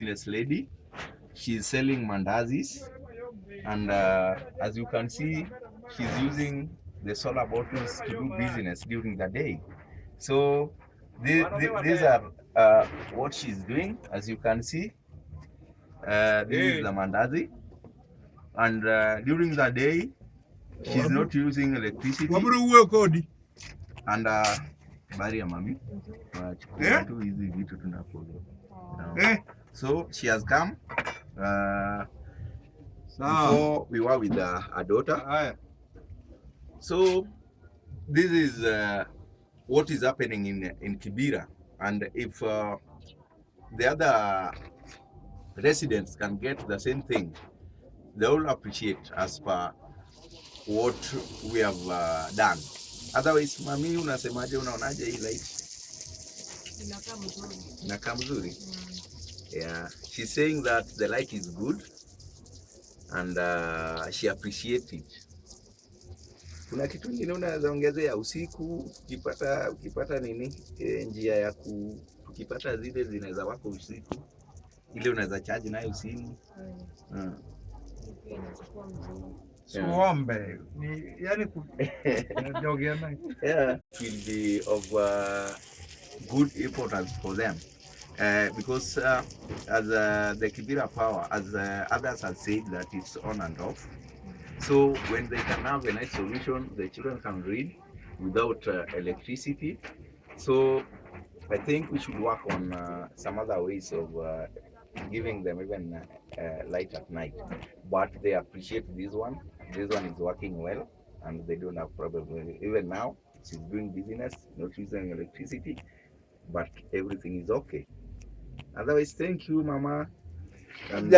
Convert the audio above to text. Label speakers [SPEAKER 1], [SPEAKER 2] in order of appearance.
[SPEAKER 1] This lady, she's selling mandazis, and as you can see, she's using the solar bottles to do business during the day. So these are what she's doing. As you can see, this is the mandazi, and during the day she's not using electricity. And bari ya mami tu hizi vitu tunafollow. So she has come before we were with her daughter. So this is what is happening in Kibera, and if the other residents can get the same thing, they will appreciate as per what we have done. Otherwise, mami, unasemaje? Unaonaje hii light? Inakaa mzuri. Yeah, she's saying that the light is good and she appreciates it. Kuna kitu kingine unaweza ongezea usiku ukipata nini njia ya ukipata zile zinaweza wako usiku ile unaweza charge nayo simu.
[SPEAKER 2] Suombe ni yani kujogeana.
[SPEAKER 1] Yeah, it will be of good importance for them. Because as the Kibera power, as others have said that it's on and off. So when they can have a nice solution, the children can read without electricity. So I think we should work on some other ways of giving them even light at night. But they appreciate this one. This one is working well and they don't have problem with it. Even now, she's doing business, not using electricity, but everything is okay. Otherwise, thank you, Mama. And,